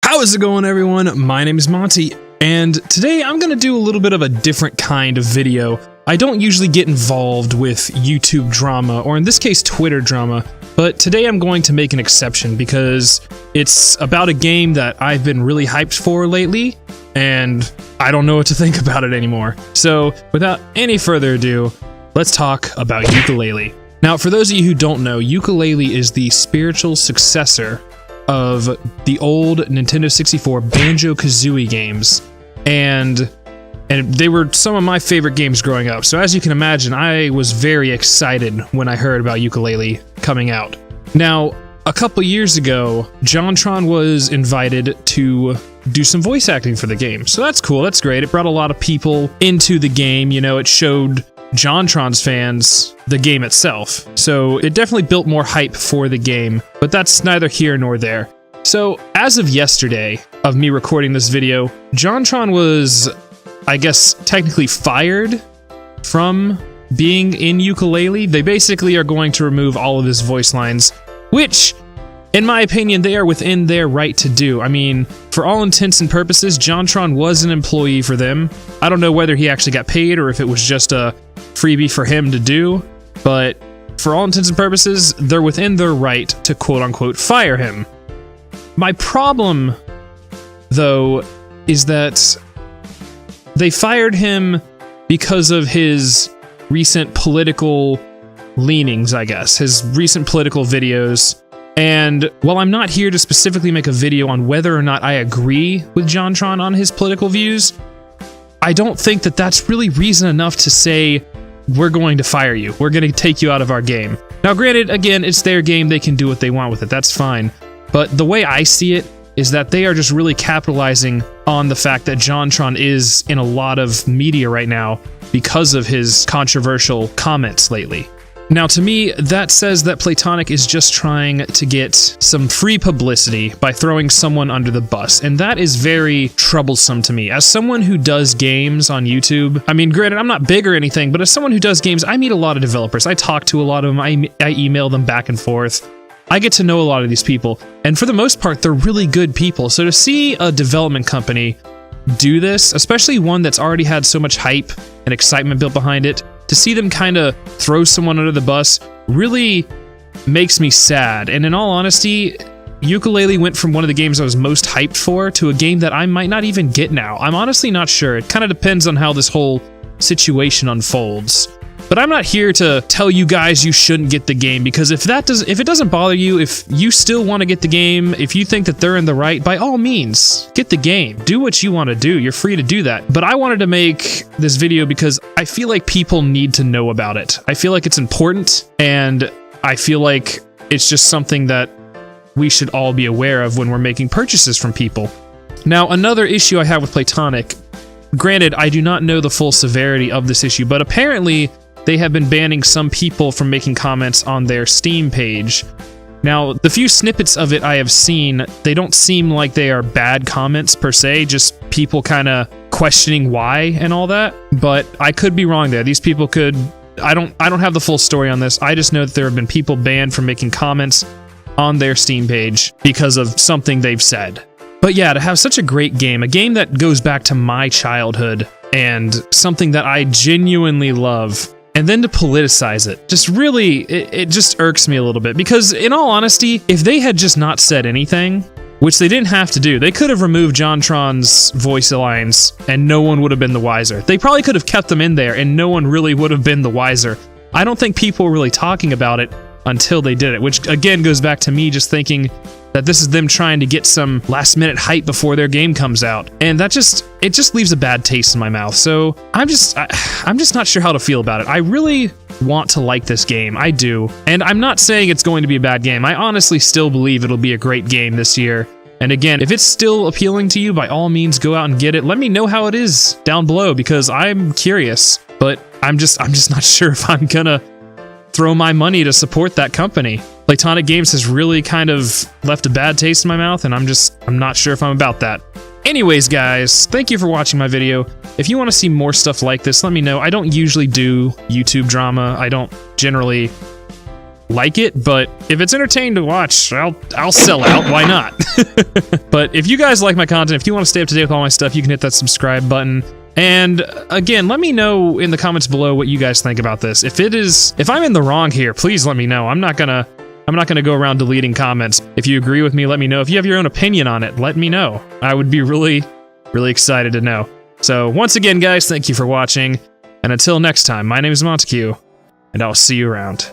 How is it going, everyone? My name is Monty, and today I'm going to do a little bit of a different kind of video. I don't usually get involved with YouTube drama, or in this case, Twitter drama, but today I'm going to make an exception because it's about a game that I've been really hyped for lately, and I don't know what to think about it anymore. So, without any further ado, let's talk about Yooka-Laylee. Now, for those of you who don't know, Yooka-Laylee is the spiritual successor of the old Nintendo 64 Banjo-Kazooie games, and they were some of my favorite games growing up. So as you can imagine, I was very excited when I heard about Yooka-Laylee coming out. Now, a couple years ago, Jontron was invited to do some voice acting for the game. So that's cool, that's great. It brought a lot of people into the game, you know, it showed Jontrons fans the game itself. So it definitely built more hype for the game, but that's neither here nor there. So as of yesterday, of me recording this video, Jontron was, I guess, technically fired from being in Yooka-Laylee. They basically are going to remove all of his voice lines, which, in my opinion, they are within their right to do. I mean, for all intents and purposes, Jontron was an employee for them. I don't know whether he actually got paid or if it was just a freebie for him to do, but for all intents and purposes, they're within their right to quote-unquote fire him. My problem, though, is that they fired him because of his recent political leanings, I guess, his recent political videos. And while I'm not here to specifically make a video on whether or not I agree with Jontron on his political views, I don't think that that's really reason enough to say, we're going to fire you, we're going to take you out of our game. Now granted, again, it's their game, they can do what they want with it, that's fine. But the way I see it is that they are just really capitalizing on the fact that Jontron is in a lot of media right now because of his controversial comments lately. Now, to me, that says that Playtonic is just trying to get some free publicity by throwing someone under the bus, and that is very troublesome to me. As someone who does games on YouTube, I mean, granted, I'm not big or anything, but as someone who does games, I meet a lot of developers. I talk to a lot of them, I email them back and forth. I get to know a lot of these people, and for the most part, they're really good people. So to see a development company do this, especially one that's already had so much hype and excitement built behind it, to see them kind of throw someone under the bus really makes me sad. And in all honesty, Yooka-Laylee went from one of the games I was most hyped for to a game that I might not even get now. I'm honestly not sure. It kind of depends on how this whole situation unfolds. But I'm not here to tell you guys you shouldn't get the game, because if it doesn't bother you, if you still want to get the game, if you think that they're in the right, by all means, get the game. Do what you want to do. You're free to do that. But I wanted to make this video because I feel like people need to know about it. I feel like it's important, and I feel like it's just something that we should all be aware of when we're making purchases from people. Now, another issue I have with Playtonic, granted, I do not know the full severity of this issue, but apparently they have been banning some people from making comments on their Steam page. Now, the few snippets of it I have seen, they don't seem like they are bad comments per se, just people kind of questioning why and all that, but I could be wrong there. These people could... I don't have the full story on this. I just know that there have been people banned from making comments on their Steam page because of something they've said. But yeah, to have such a great game, a game that goes back to my childhood and something that I genuinely love, and then to politicize it, just really, it just irks me a little bit. Because in all honesty, if they had just not said anything, which they didn't have to do, they could have removed Jontron's voice lines and no one would have been the wiser. They probably could have kept them in there and no one really would have been the wiser. I don't think people were really talking about it until they did it, which again goes back to me just thinking that this is them trying to get some last-minute hype before their game comes out, and it just leaves a bad taste in my mouth. So I'm just not sure how to feel about it. I really want to like this game, I do, and I'm not saying it's going to be a bad game. I honestly still believe it'll be a great game this year. And again, if it's still appealing to you, by all means, go out and get it. Let me know how it is down below, because I'm curious, but I'm just not sure if I'm gonna throw my money to support that company. Playtonic Games has really kind of left a bad taste in my mouth, and I'm not sure if I'm about that. Anyways, guys, thank you for watching my video. If you want to see more stuff like this, let me know. I don't usually do YouTube drama. I don't generally like it, but if it's entertaining to watch, I'll sell out. Why not? But if you guys like my content, if you want to stay up to date with all my stuff, you can hit that subscribe button. And again, let me know in the comments below what you guys think about this. If I'm in the wrong here, please let me know. I'm not gonna go around deleting comments. If you agree with me, let me know. If you have your own opinion on it, let me know. I would be really, really excited to know. So once again, guys, thank you for watching. And until next time, my name is Montague, and I'll see you around.